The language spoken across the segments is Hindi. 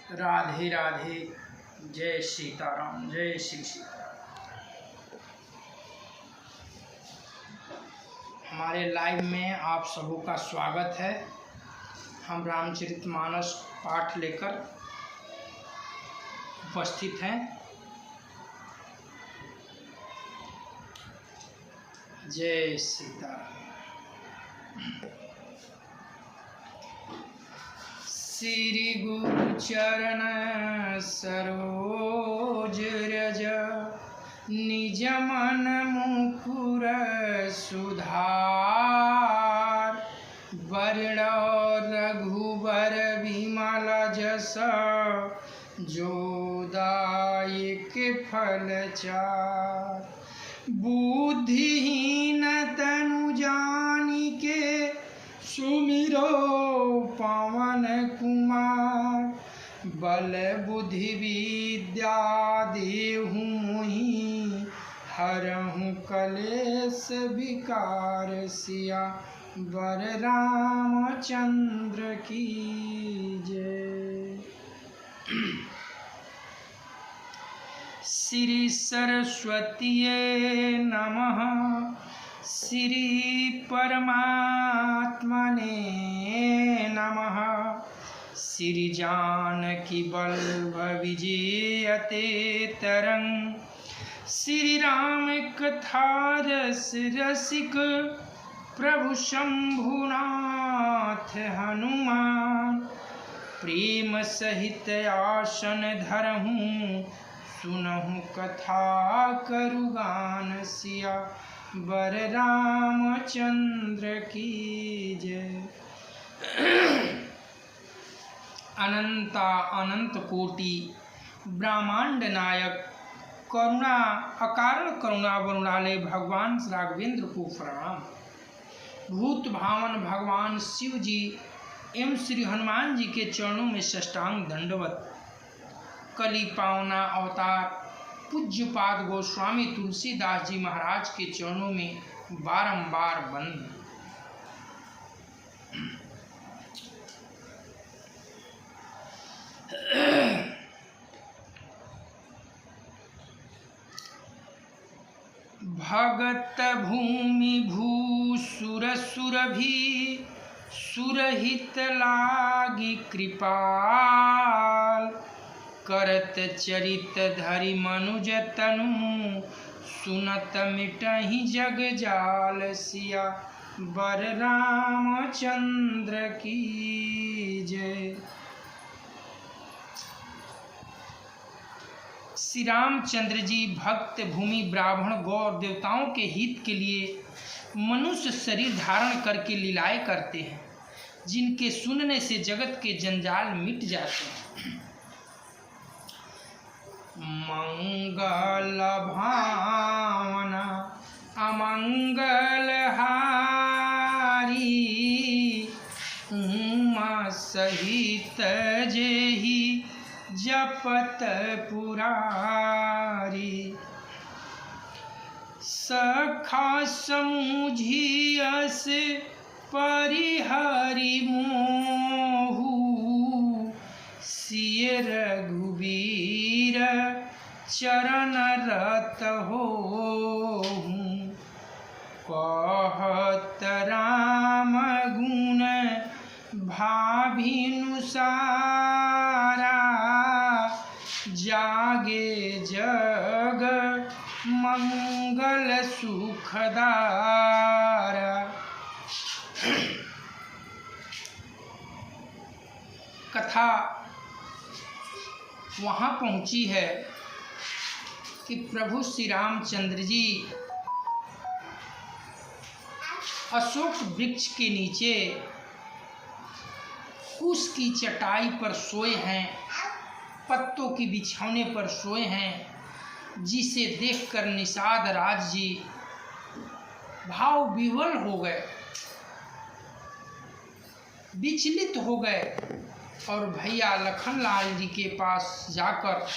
राधे राधे। जय सीताराम, जय श्री सीताराम। हमारे लाइव में आप सबों का स्वागत है। हम रामचरितमानस पाठ लेकर उपस्थित हैं। जय सीताराम। श्री गुरु चरण सरोज रज, निज मन मुकुर सुधार। वरण रघुबर विमल जस, जो दायक फल चार। बुद्धिहीन तनु जानिके, सुमिरो पवन कुमार। बल बुद्धि विद्या देहु मोहि, हरहु कलेश विकार। सिया वर रामचंद्र की जय। श्री सरस्वतीये नमः। श्री परमात्मने नमः। श्री जानकी वल्लभ विजयते तरंग। श्री राम कथा रस रसिक, प्रभु शंभुनाथ हनुमान। प्रेम सहित आसन धरहूँ, सुनहु कथा करुगान। सिया वर रामचंद्र की जय। अनंता अनंत कोटि ब्रह्मांड नायक, करुणा अकारण करुणा वरुणालय भगवान राघवेंद्र को प्रणाम। भूत भावन भगवान शिव जी एवं श्री हनुमान जी के चरणों में साष्टांग दंडवत। कली पावना अवतार पूज्यपाद गोस्वामी तुलसीदास जी महाराज के चरणों में बारंबार बंद। भगत भूमि भू सुर सुर भी, सुरहित लागी कृपाल। करत चरित धरि मनुज तनु, सुनत मिटहि जग जाल। सिया वर रामचंद्र की जय। श्री रामचंद्र जी भक्त भूमि ब्राह्मण गौर देवताओं के हित के लिए मनुष्य शरीर धारण करके लीलाएं करते हैं, जिनके सुनने से जगत के जंजाल मिट जाते हैं। मंगल भावना अमंगल हारी, उमा सहित जेहि जपत पुरारी। सखा समुझियस परिहरि मोहु, सिय रघुबीर चरण रत होहु। कहत राम गुण भाभिनु सारा, जागे जग मंगल सुखदारा। कथा वहाँ पहुँची है कि प्रभु श्री रामचंद्र जी अशोक वृक्ष के नीचे कुश की चटाई पर सोए हैं, पत्तों की बिछौने पर सोए हैं, जिसे देखकर निषाद राज जी भाव विह्वल हो गए, विचलित हो गए और भैया लखनलाल जी के पास जाकर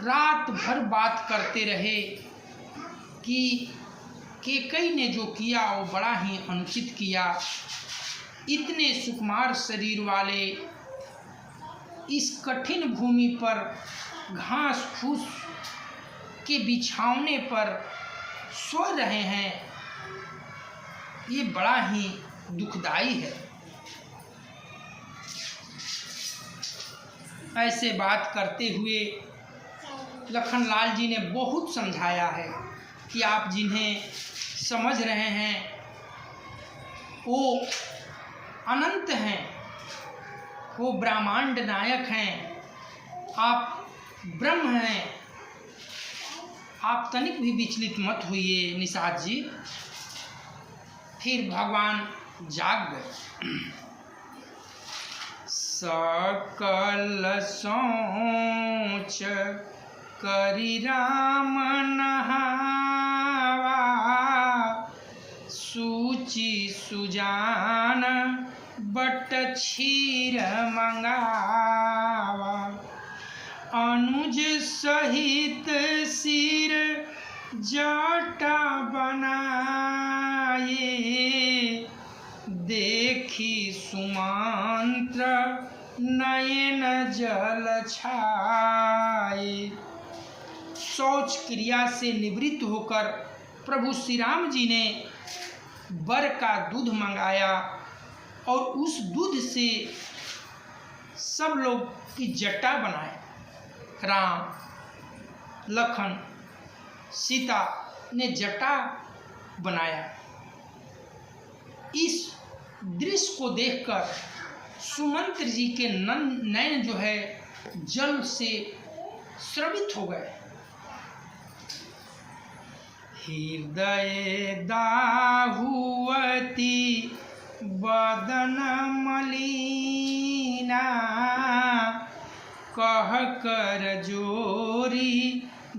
रात भर बात करते रहे कि केकई ने जो किया वो बड़ा ही अनुचित किया। इतने सुकुमार शरीर वाले इस कठिन भूमि पर घास फूस के बिछावने पर सो रहे हैं, ये बड़ा ही दुखदाई है। ऐसे बात करते हुए लखनलाल जी ने बहुत समझाया है कि आप जिन्हें समझ रहे हैं वो अनंत हैं, वो ब्रह्मांड नायक हैं, आप ब्रह्म हैं, आप तनिक भी विचलित मत होइए निषाद जी। फिर भगवान जाग गए। सकल सोच करि राम नहावा, सूचि सुजान बट क्षीर मंगावा, अनुज सहित सिर जटा बनाए, देखी सुमंत्र नयन जल छाए। शौच क्रिया से निवृत्त होकर प्रभु श्री राम जी ने बर का दूध मंगाया और उस दूध से सब लोग की जटा बनाए। राम, लखन, सीता ने जटा बनाया। इस दृश्य को देखकर सुमंत्र जी के नयन जो है जल से स्रवित हो गए। हृदय दाहुवती बदन मलिना, कह कर जोरी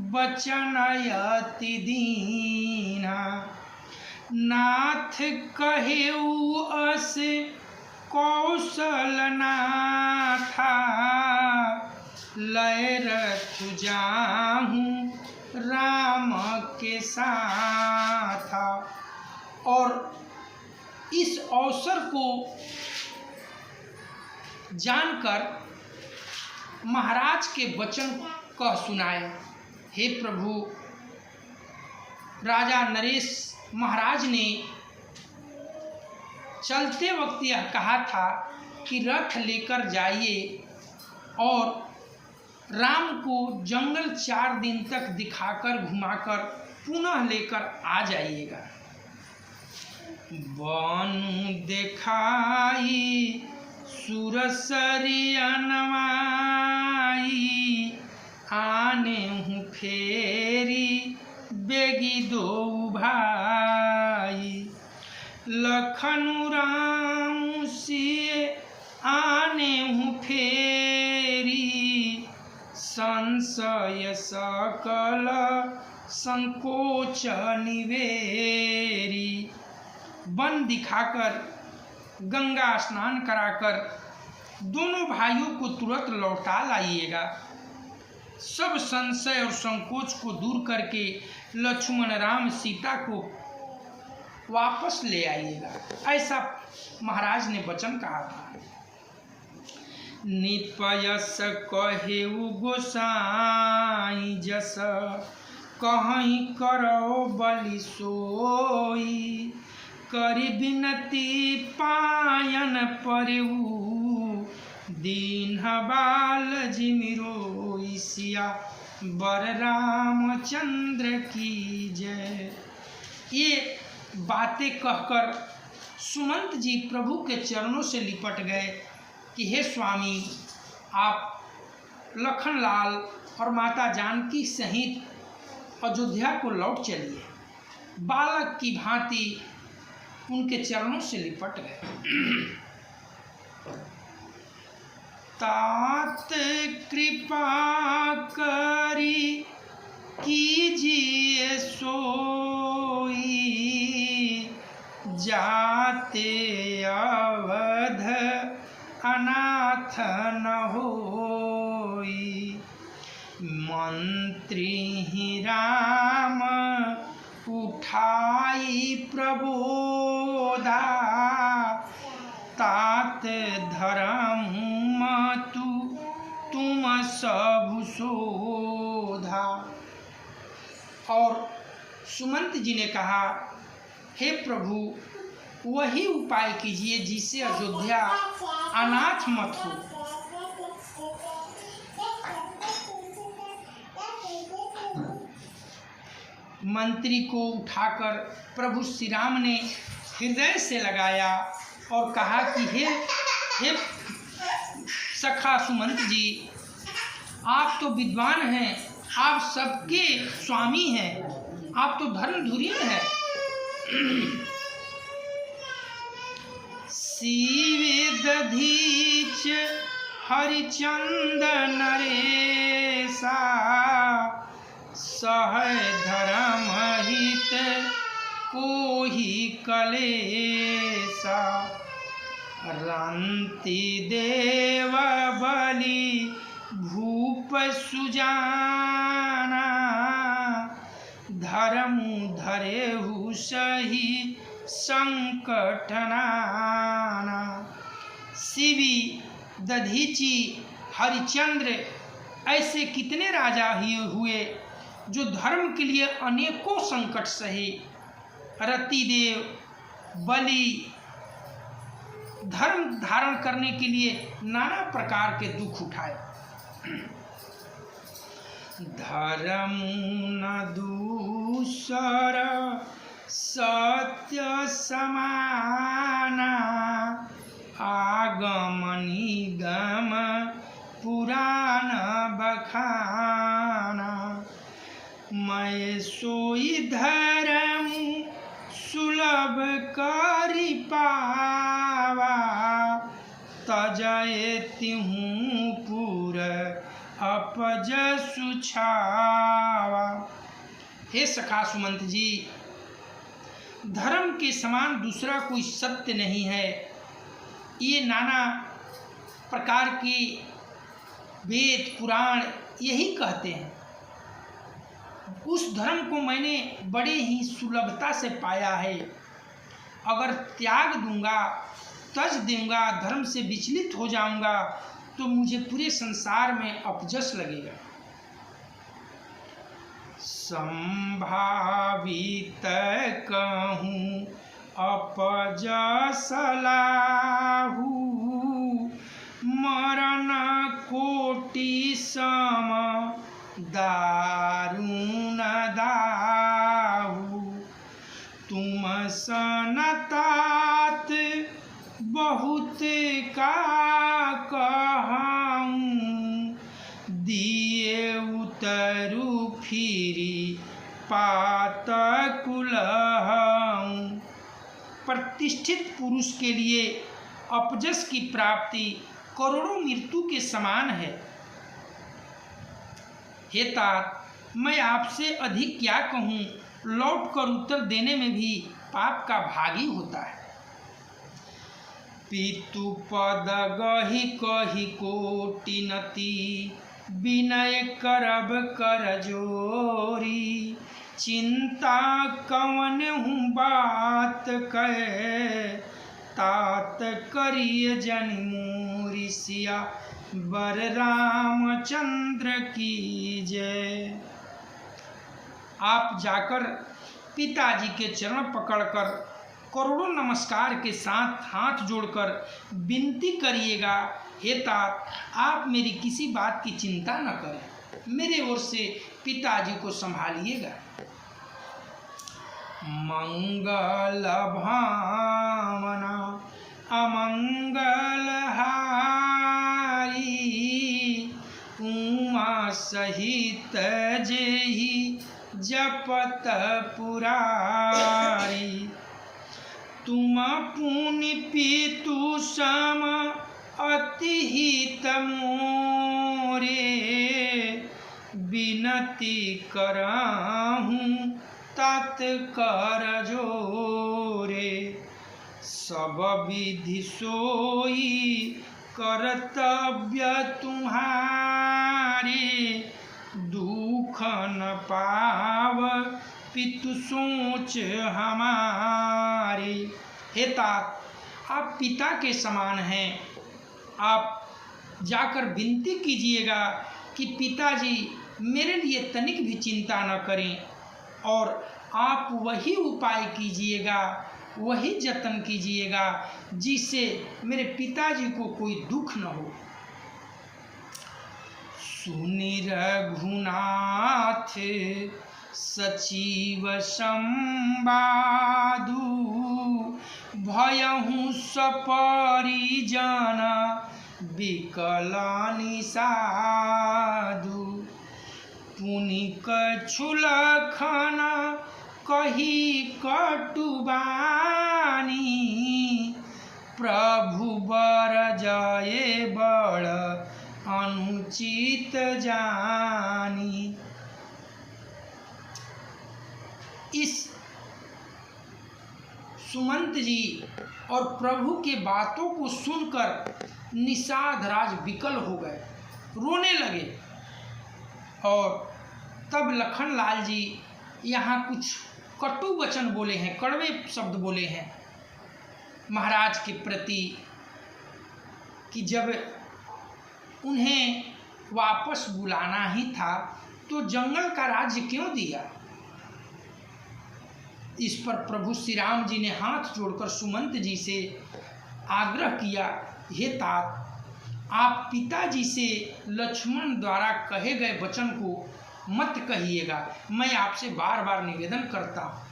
बचन अति दीना, नाथ कहेऊ अस कौशल नाथा, लय रथ जाहूँ राम के साथा। और इस अवसर को जानकर महाराज के वचन कह सुनाए। हे प्रभु, राजा नरेश महाराज ने चलते वक्त यह कहा था कि रथ लेकर जाइए और राम को जंगल 4 दिन तक दिखाकर घुमाकर पुनः लेकर आ जाइएगा। बनु देखाई सुरसरी अनवाई, आने हूँ फेरी बेगी दो भाई, लखन राम सिए आने हूँ फेरी, संशय सकल संकोच निवेरी। वन दिखाकर गंगा स्नान कराकर दोनों भाइयों को तुरंत लौटा लाइएगा। सब संशय और संकोच को दूर करके लक्ष्मण राम सीता को वापस ले आइएगा। ऐसा महाराज ने वचन कहा था। निपयस कहेउ गोसाई जस, कहीं करो बलि सोई, करि बिनती पायन परिऊ, दीन बाल जिमिरोई, सिया बर रामचंद्र की जय। ये बातें कहकर सुमंत जी प्रभु के चरणों से लिपट गए कि हे स्वामी, आप लखनलाल और माता जानकी सहित अयोध्या को लौट चलिए। बालक की भांति उनके चरणों से लिपट गए। तात कृपा करी कीजिए सोई, जाते अवध अनाथ न होई, मंत्री ही राम उठाई प्रबोधा, तात धर्म तु तुम सब शोधा। और सुमंत जी ने कहा, हे प्रभु, वही उपाय कीजिए जिससे अयोध्या अनाथ मत हो। मंत्री को उठाकर प्रभु श्री राम ने हृदय से लगाया और कहा कि हे सखा सुमंत जी, आप तो विद्वान हैं, आप सबके स्वामी हैं, आप तो धर्मधुरीण हैं। शिवे दधीच हरिचंद नरेशा, सह धर्म हित कोहि कलेशा। रंति देव बलि भूप सुजाना, धर्मु धरेहु सही संकट नाना। शिवी, दधीची, हरिचंद्र ऐसे कितने राजा ही हुए जो धर्म के लिए अनेकों संकट सहे। रतिदेव, बलि धर्म धारण करने के लिए नाना प्रकार के दुख उठाए। धर्म न दूसर सत्य समाना, आगम निगम पुराण बखाना। मैं सोई धर्म सुलभ करि पावा, तजय तिहूँ पुर अपजसु छावा। हे सखा सुमंत जी, धर्म के समान दूसरा कोई सत्य नहीं है। ये नाना प्रकार के वेद पुराण यही कहते हैं। उस धर्म को मैंने बड़े ही सुलभता से पाया है। अगर त्याग दूंगा, तज दूंगा, धर्म से विचलित हो जाऊंगा तो मुझे पूरे संसार में अपजस लगेगा। संभावित कहूँ अपजस लाहू, मरण कोटि सम दारुण दाहू। तुम सनतात बहुत का कहूँ, दिए उतरू फिरी पात कुलहूँ। प्रतिष्ठित पुरुष के लिए अपजस की प्राप्ति करोड़ों मृत्यु के समान है। हे तात, मैं आपसे अधिक क्या कहूँ, लौट कर उत्तर देने में भी पाप का भागी होता है। पितु पद गहि कहि कोटि नति, विनय करब कर जोरी। चिंता कवन हूँ बात कहे, तात करिय जन मोरी। सिया बर रामचंद्र की जय। आप जाकर पिताजी के चरण पकड़कर करोड़ों नमस्कार के साथ हाथ जोड़कर विनती करिएगा, हे तात, आप मेरी किसी बात की चिंता न करें, मेरे ओर से पिताजी को संभालिएगा। मंगल भावना अमंगल हारी, उमा सहित जेहि जपत पुरारी। तुम पुनि पितु सम अति हित मोरे, विनती करहूँ तात कर जोरे। सब विधि सोई कर्तव्य तुम्हारे, दुख न पाव पितु सोच हमारे। हे तात, आप पिता के समान हैं। आप जाकर विनती कीजिएगा कि पिताजी मेरे लिए तनिक भी चिंता न करें और आप वही उपाय कीजिएगा, वही जतन कीजिएगा जिससे मेरे पिताजी को कोई दुख न हो। सुनि रघुनाथ सचिव संवादु, भयहु सपरिजन विकल निषादु। पुनि कछु लखन कही कटुबानी, प्रभु बर जाए बड़ अनुचित जानी। इस सुमंत जी और प्रभु के बातों को सुनकर निषाद राज विकल हो गए, रोने लगे। और तब लखन लाल जी यहाँ कुछ कटु वचन बोले हैं, कड़वे शब्द बोले हैं महाराज के प्रति कि जब उन्हें वापस बुलाना ही था तो जंगल का राज्य क्यों दिया। इस पर प्रभु श्री राम जी ने हाथ जोड़कर सुमंत जी से आग्रह किया, हे तात, आप पिताजी से लक्ष्मण द्वारा कहे गए वचन को मत कहिएगा, मैं आपसे बार बार निवेदन करता हूँ।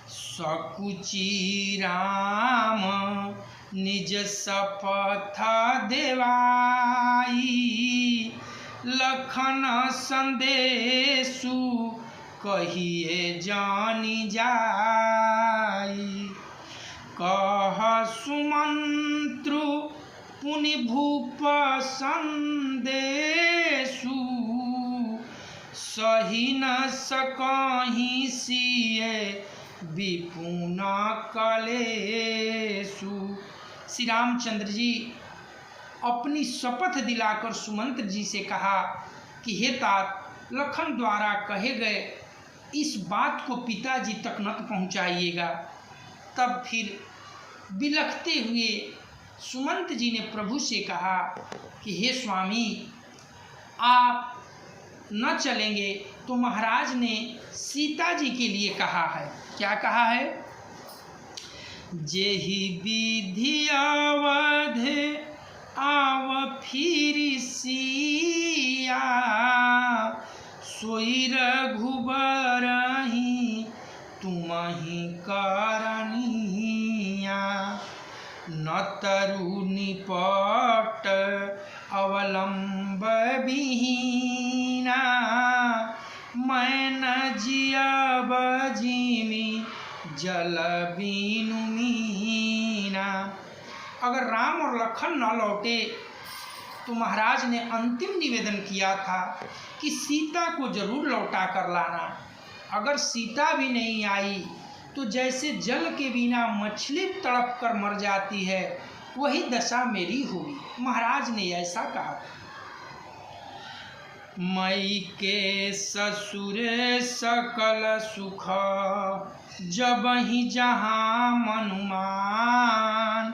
सकुचि राम निज शपथ देवाई, लखन संदेशु कहिए जानी जाई। कह सुमंत्रु पुनि भूप संदेशु, सही न सकहि सिए विपुन कलेशु। श्री रामचंद्र जी अपनी शपथ दिलाकर सुमंत्र जी से कहा कि हे तात, लखन द्वारा कहे गए इस बात को पिताजी तक न पहुंचाइएगा। तब फिर बिलखते हुए सुमंत जी ने प्रभु से कहा कि हे स्वामी, आप न चलेंगे तो महाराज ने सीता जी के लिए कहा है। क्या कहा है? जेहि विधि अवध आव फिर सिया, सोई रघुबरहि तुमहि करनिया। न तरु निपट अवलंब विहीना, मैं न जियब जिमि जल बीनु मीना। अगर राम और लखन न लौटे तो महाराज ने अंतिम निवेदन किया था कि सीता को जरूर लौटा कर लाना। अगर सीता भी नहीं आई तो जैसे जल के बिना मछली तड़प कर मर जाती है, वही दशा मेरी होगी। महाराज ने ऐसा कहा। मई के ससुर सकल सुख, जबहि जहाँ मनुमान,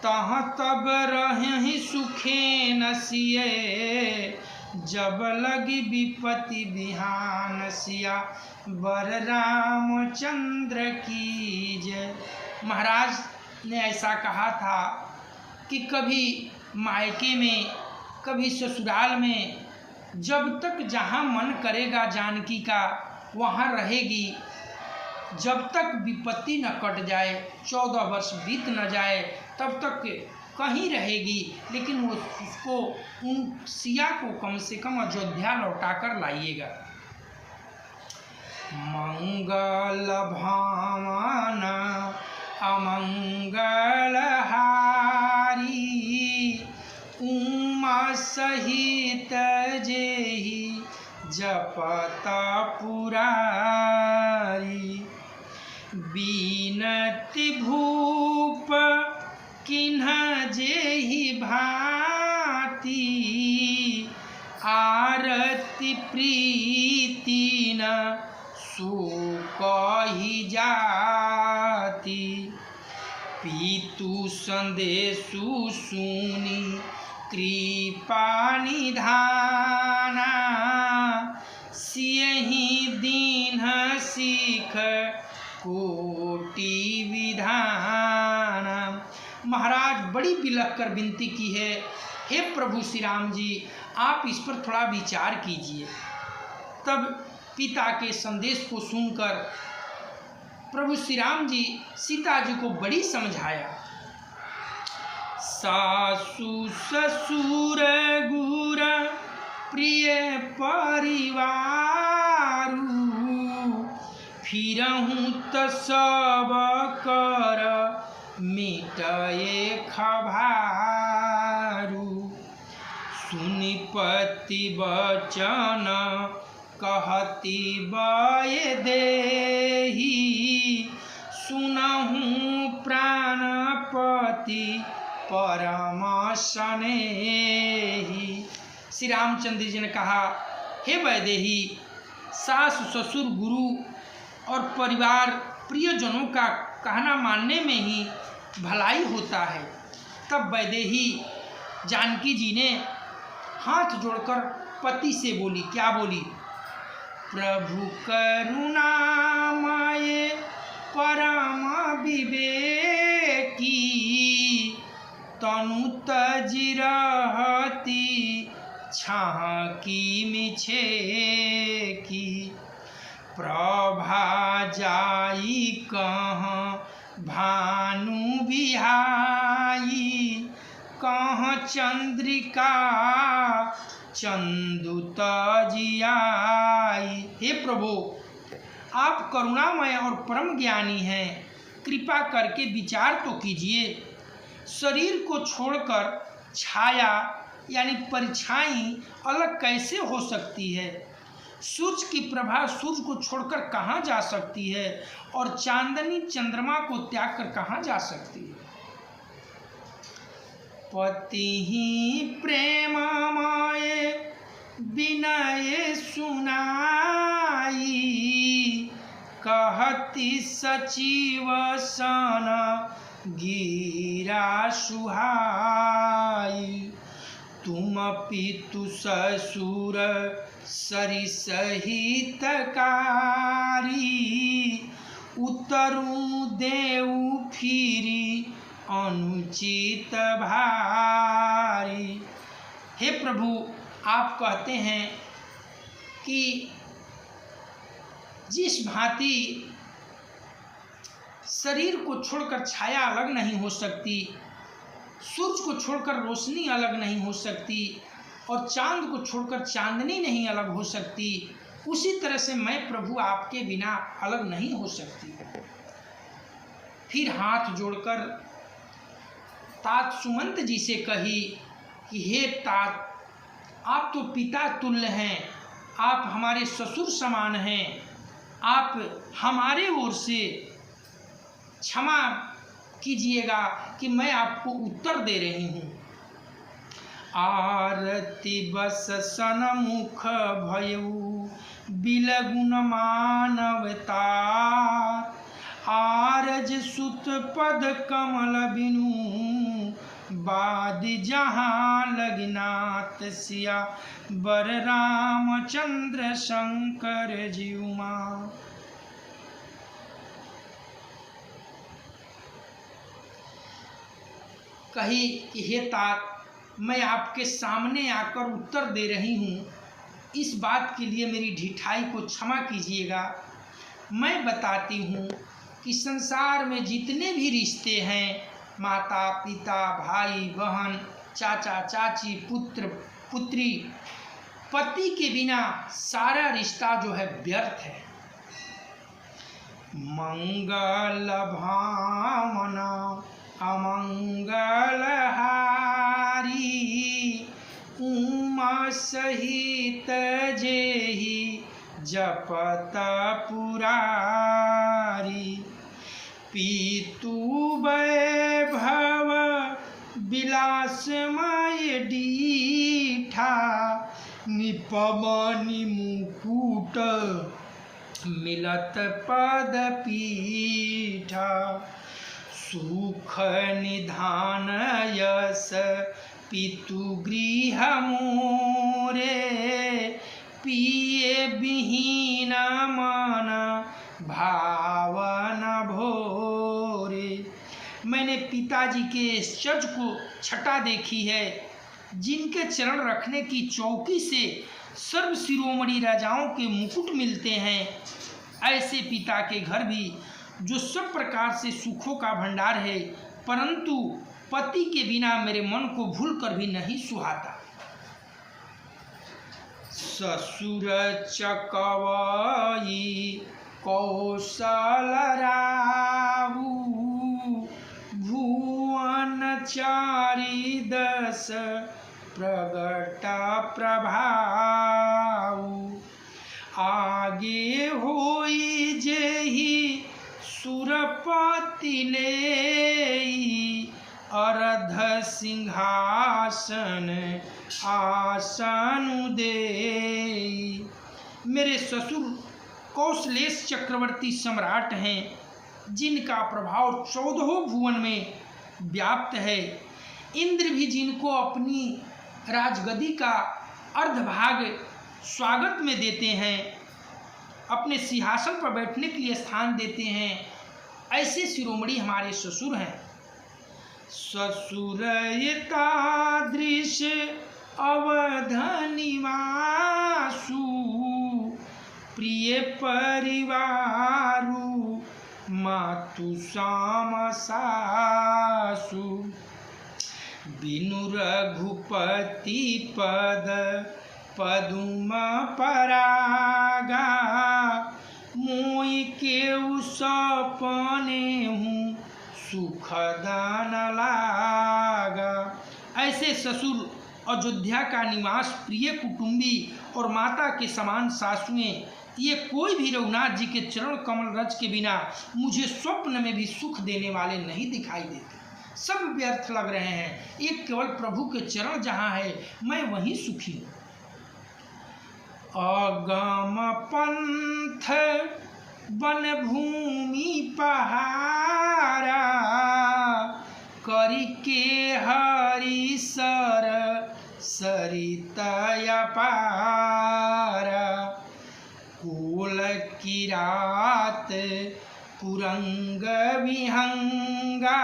तहाँ तब रहहि सुखे न सिए, जब लगी विपत्ति बिहान सिया। बर रामचंद्र की जय। महाराज ने ऐसा कहा था कि कभी मायके में, कभी ससुराल में, जब तक जहाँ मन करेगा जानकी का वहाँ रहेगी। जब तक विपत्ति न कट जाए, 14 वर्ष बीत न जाए, तब तक कहीं रहेगी। लेकिन वो उसको, उन सिया को कम से कम अयोध्या लौटा कर लाइएगा। मंगल भावन अमंगल हारी, उमा सहित जेहि जपत पुरारी। बीनति भूप किन्ह जेहि भांति, आरती प्रीति न सो कहि जाति। पीत तू संदेशु सुनी कृपा निधाना, सियहि दीन सीख कोटि विधान। महाराज बड़ी बिलख कर विनती की है, हे प्रभु श्री राम जी, आप इस पर थोड़ा विचार कीजिए। तब पिता के संदेश को सुनकर प्रभु श्री राम जी सीता जी को बड़ी समझाया। सासु ससुर गुर प्रिय परिवारु, फिरहूँ त सब कर मिटए खभारु। सुनि पति बचन कहती बय देहि, सुनहूँ प्राणपति परम स्नेही। श्री रामचंद्र जी ने कहा, हे वैदेही, सास ससुर गुरु और परिवार प्रियजनों का कहना मानने में ही भलाई होता है। तब वैदेही जानकी जी ने हाथ जोड़कर पति से बोली, क्या बोली? प्रभु करुणामय परम विवेकी, तनु तजि रहती छाकी मिछे की। प्रभा जाई कहाँ भानु बिहाई, कहाँ चंद्रिका चंदु तजियाई। हे प्रभु, आप करुणामय और परम ज्ञानी हैं, कृपा करके विचार तो कीजिए। शरीर को छोड़कर छाया यानी परछाई अलग कैसे हो सकती है? सूर्य की प्रभा सूर्य को छोड़कर कहाँ जा सकती है, और चांदनी चंद्रमा को त्याग कर कहाँ जा सकती है? पति ही प्रेममय विनय सुनाई, कहती सचिव सन गिरा सुहाई। तुम पितु ससुर सरिस हितकारी, उतरू देऊ फिरी अनुचित भारी। हे प्रभु, आप कहते हैं कि जिस भांति शरीर को छोड़कर छाया अलग नहीं हो सकती, सूरज को छोड़कर रोशनी अलग नहीं हो सकती, और चांद को छोड़कर चांदनी नहीं अलग हो सकती, उसी तरह से मैं प्रभु आपके बिना अलग नहीं हो सकती। फिर हाथ जोड़कर तात सुमंत जी से कही कि हे तात, आप तो पिता तुल्य हैं, आप हमारे ससुर समान हैं, आप हमारे ओर से क्षमा कीजिएगा कि मैं आपको उत्तर दे रही हूँ। आरती बस सनमुख भयऊ बिलगुन मानवता, आरज सुत पद कमल बिनु बाद जहाँ लगनाथ सिया बर रामचंद्र शंकर जीउमा। कही कि हे तात, मैं आपके सामने आकर उत्तर दे रही हूँ, इस बात के लिए मेरी ढिठाई को क्षमा कीजिएगा। मैं बताती हूँ कि संसार में जितने भी रिश्ते हैं, माता पिता भाई बहन चाचा चाची पुत्र पुत्री, पति के बिना सारा रिश्ता जो है व्यर्थ है। मंगल भावना अमंगल हारी, उमा सहित जेहि जपत पुरारी। पीतु वैभव विलासमय डीठा, निपमनि मुकुट मिलत पद पीठा। सुख निधान यस पितुगृह मोरे, पिए विहीन मन भावन भोरे। मैंने पिताजी के इस चज को छटा देखी है, जिनके चरण रखने की चौकी से सर्व शिरोमणि राजाओं के मुकुट मिलते हैं। ऐसे पिता के घर भी जो सब प्रकार से सुखों का भंडार है, परंतु पति के बिना मेरे मन को भूल कर भी नहीं सुहाता। ससुर चकवई कौशल राहु, भुवन चारि दस प्रगट प्रभाऊ। आगे होई जेहि सुरपति लेई, अर्ध सिंहासन आसन देई। मेरे ससुर कौशलेश चक्रवर्ती सम्राट हैं, जिनका प्रभाव 14 भुवन में व्याप्त है। इंद्र भी जिनको अपनी राजगद्दी का अर्धभाग स्वागत में देते हैं, अपने सिंहासन पर बैठने के लिए स्थान देते हैं, ऐसे शिरोमणि हमारे ससुर हैं। ससुर तादृश अवध निवासु, प्रिय परिवारु मातु साम सासु। बिनु रघुपति पद पदुम परागा, मोई केउ सपने हूँ सुख दान लागा। ऐसे ससुर, अयोध्या का निवास, प्रिय कुटुंबी और माता के समान सासुएं, ये कोई भी रघुनाथ जी के चरण कमल रज के बिना मुझे स्वप्न में भी सुख देने वाले नहीं दिखाई देते। सब व्यर्थ लग रहे हैं। एक केवल प्रभु के चरण जहाँ है, मैं वहीं सुखी हूँ। अगम पंथ वन भूमि पहारा, करी के हरि सर सरिता पारा। कुल किरात पुरंग विहंगा,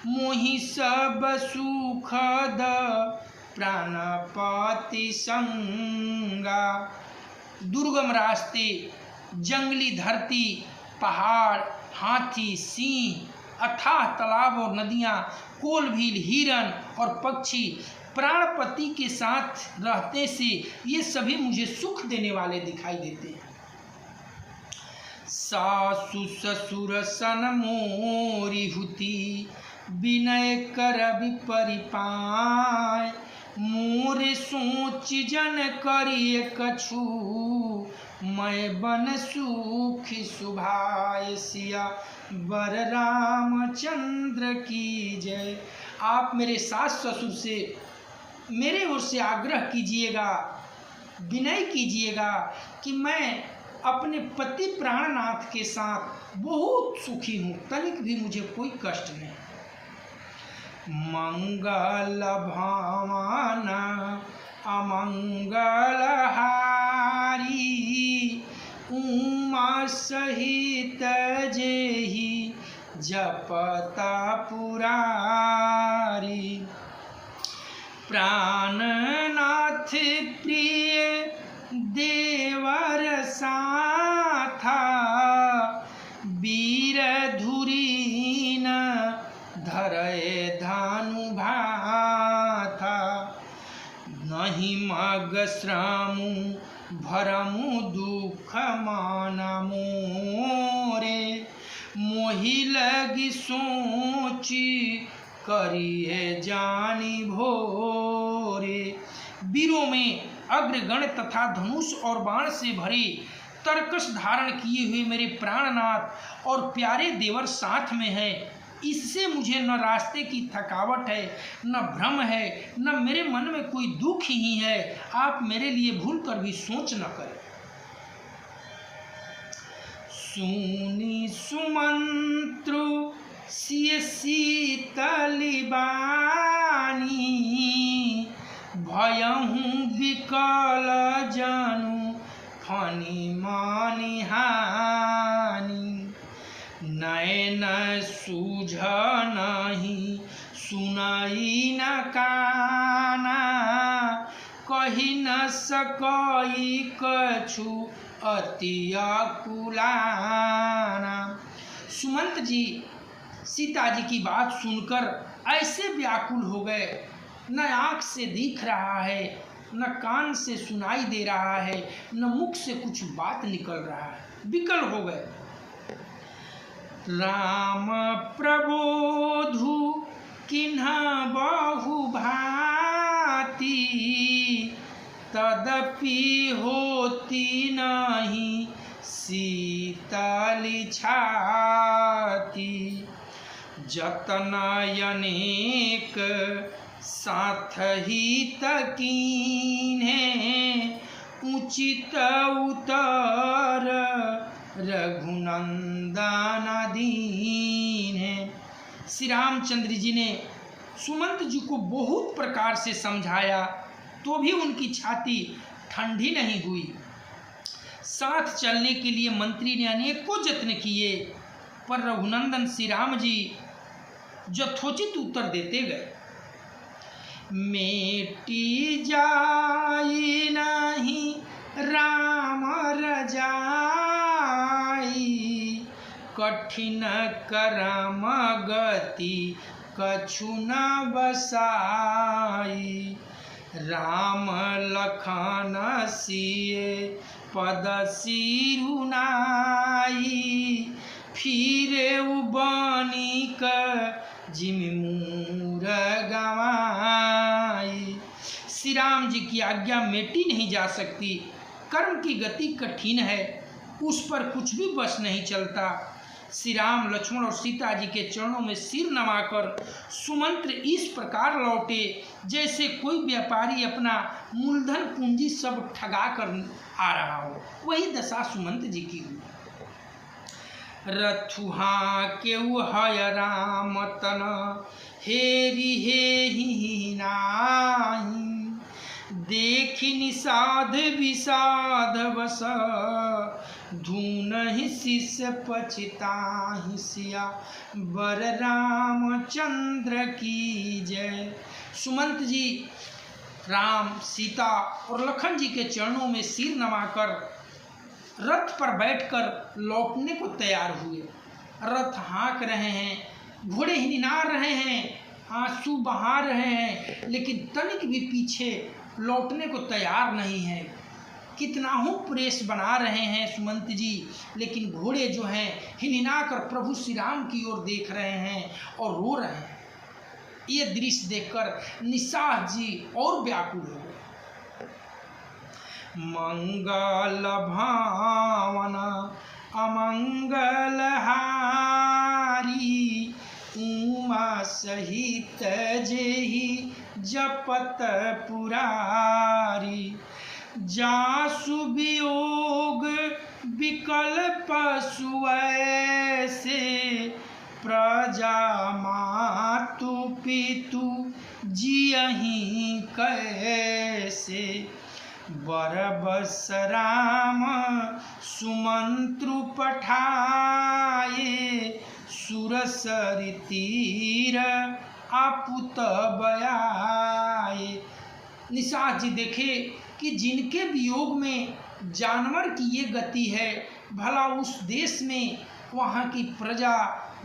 मोहि सब सुखद प्राणपति संगा। दुर्गम रास्ते, जंगली धरती, पहाड़, हाथी, सिंह, अथाह तालाब और नदियाँ, कोल भील, हिरन और पक्षी प्राणपति के साथ रहते से ये सभी मुझे सुख देने वाले दिखाई देते हैं। सासु ससुर सन मोरी हुती, विनय कर परिपाय। मोरे सोच जन करिए कछु, मैं बन सुखी सुभाय। सिया बर रामचंद्र की जय। आप मेरे सास ससुर से मेरे ओर से आग्रह कीजिएगा, विनय कीजिएगा कि मैं अपने पति प्राणनाथ के साथ बहुत सुखी हूँ, तनिक भी मुझे कोई कष्ट नहीं। मंगल भावना अमंगल हारी, उमा सहित जेहि जपता पुरारी। प्राणनाथ प्रिय देवर साथा, वीर धुरीन धरए धानु भाथा। नहीं मग श्रमु भरमु दुख मान मोरे, मोहि लगी सोची करिए जानी भोरे। वीरों में अग्रगण तथा धनुष और बाण से भरे तरकश धारण किए हुए मेरे प्राणनाथ और प्यारे देवर साथ में हैं। इससे मुझे न रास्ते की थकावट है, न भ्रम है, न मेरे मन में कोई दुख ही है। आप मेरे लिए भूल कर भी सोच न करें। सुनी सुमंत्रु सिय शीतली बानी, भयहु विकल जनु फनी मानि हानि। नयन सूझ नहीं सुनई न काना, कही न सकई कछु अति अकुलाना। सुमंत जी सीता जी की बात सुनकर ऐसे व्याकुल हो गए, न आँख से दिख रहा है, न कान से सुनाई दे रहा है, न मुख से कुछ बात निकल रहा है, विकल हो गए। राम प्रबोधु किन्ह बहु भांति, तदपि होती नहीं शीतली छाती। जतन अनेक साथ ही तकीन्हे, उचित उतर रघुनंदन दीन्हे। श्री रामचंद्र जी ने सुमंत जी को बहुत प्रकार से समझाया, तो भी उनकी छाती ठंडी नहीं हुई। साथ चलने के लिए मंत्री ने अनेकों यत्न किए, पर रघुनंदन श्री राम जी यथोचित उत्तर देते गए। मेटी जाई नहीं राम रजाई, कठिन करम गति कछु न बसाई। राम लखन सिए पद सिरुनाई, फिरे उबानिक जिमि मूर गवाई। श्री राम जी की आज्ञा मेटी नहीं जा सकती, कर्म की गति कठिन है, उस पर कुछ भी बस नहीं चलता। श्री राम लक्ष्मण और सीता जी के चरणों में सिर नवाकर सुमंत्र इस प्रकार लौटे जैसे कोई व्यापारी अपना मूलधन पूंजी सब ठगा कर आ रहा हो। वही दशा सुमंत जी की हुई। रथुहा केउ हय राम तन, हेरि हेहि नाहि। देखि निषाद विषाद बस, धूनहि शिष्य पछताहि। सिया बर रामचंद्र की जय। सुमंत जी राम, सीता और लखन जी के चरणों में सिर नवाकर रथ पर बैठकर लौटने को तैयार हुए। रथ हाँक रहे हैं, घोड़े हिनहिना रहे हैं, आंसू बहा रहे हैं, लेकिन तनिक भी पीछे लौटने को तैयार नहीं है। कितना ही प्रेस बना रहे हैं सुमंत जी, लेकिन घोड़े जो हैं हिनहिना कर प्रभु श्री राम की ओर देख रहे हैं और रो रहे हैं। ये दृश्य देखकर निषाद जी और व्याकुल हो गए। मंगल भावन अमंगल हारी, उमा सहित जेहि जपत पुरारी। जासु वियोग विकल पशु ऐसे, प्रजा मातु पितु जियहि कैसे। बरबस राम सुमंत्रु पठाए, सुरसरि तीर आपुत बयाए। निषाद जी देखे कि जिनके वियोग में जानवर की ये गति है, भला उस देश में वहाँ की प्रजा,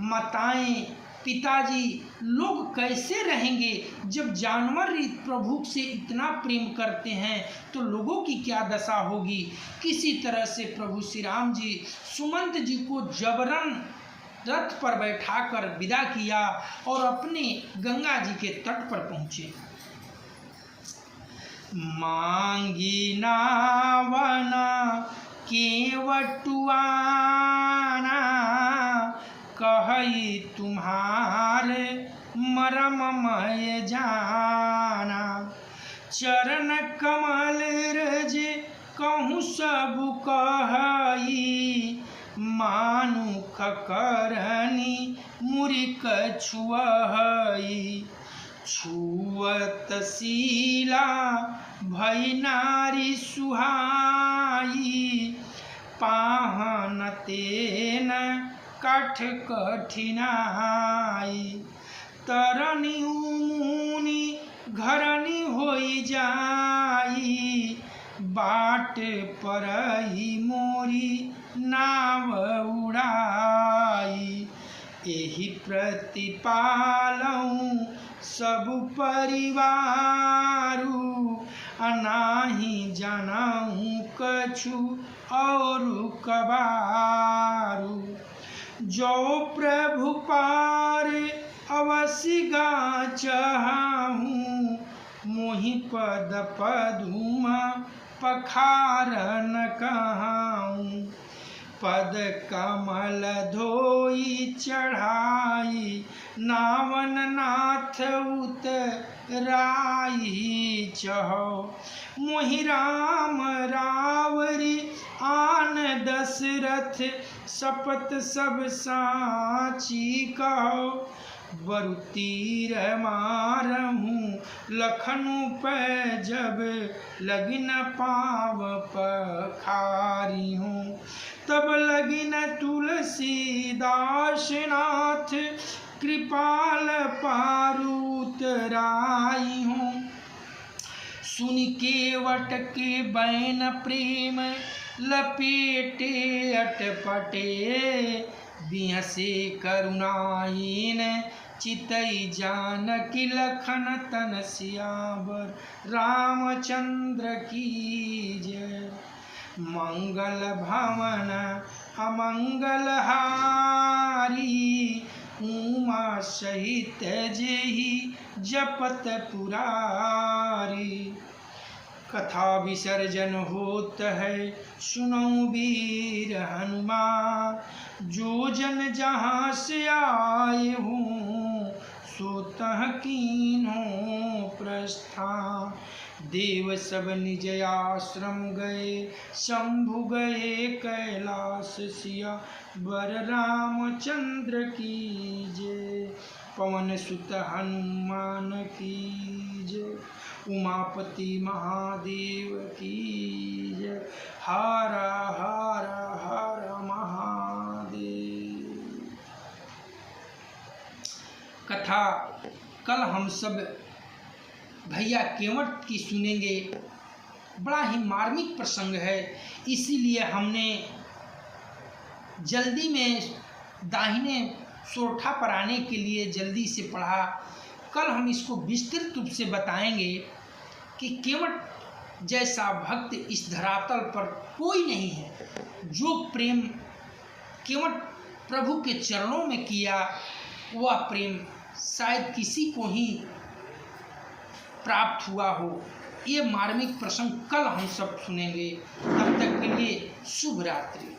माताएं, पिताजी लोग कैसे रहेंगे। जब जानवर प्रभु से इतना प्रेम करते हैं तो लोगों की क्या दशा होगी। किसी तरह से प्रभु श्री राम जी सुमंत जी को जबरन रथ पर बैठाकर विदा किया और अपने गंगा जी के तट पर पहुँचे। मांगी नावन केवटुआना, कहई तुम्हारे मरममय जाना। चरण कमल रज कहूँ सब कहई, मानुख करनी मुरिक छुअहि छुअत शीला भई नारी सुहाई पाहन तेन कठ कठिनाई तरनी मुनि घरनी होई जाई बाट परही मोरी नाव उड़ाई एहि प्रतिपालऊ सब परिवारू अनाही जानऊ कछु और कबारू जो प्रभु पार अवश्य गा चाहूँ मोहि पद पदुम पखारन कहाऊँ पद कमल धोई चढ़ाई नावन नाथ उतराई चहो मोहि राम रावरी आन दशरथ शपथ सब साची कहो बरु तीर मारहूँ लखनऊ पे जब लगिन पाव पखारी हूँ तब लगिन तुलसीदास नाथ कृपाल पारुतराई हूँ सुन केवट के बैन प्रेम लपेटे अटपटे बिहसे करुणाहीन चितई जानकी लखन तन सियावर रामचंद्र की जय मंगल भवन अमंगल हारी उमा सहित जेहि जपत पुरारी कथा विसर्जन होत है सुनो वीर हनुमान जो जन जहाँ से आए हूँ सो तह कीन्हों प्रस्थान देव सब निज आश्रम गए शंभु गए कैलाश सिया वर रामचंद्र की जय पवन सुत हनुमान की जय उमापति महादेव की जय हर हर हर महादेव। कथा कल हम सब भैया केवट की सुनेंगे। बड़ा ही मार्मिक प्रसंग है, इसीलिए हमने जल्दी में दाहिने सोरठा पर आने के लिए जल्दी से पढ़ा। कल हम इसको विस्तृत रूप से बताएंगे कि केवट जैसा भक्त इस धरातल पर कोई नहीं है। जो प्रेम केवट प्रभु के चरणों में किया वह प्रेम शायद किसी को ही प्राप्त हुआ हो। ये मार्मिक प्रसंग कल हम सब सुनेंगे। तब तक के लिए शुभ रात्रि।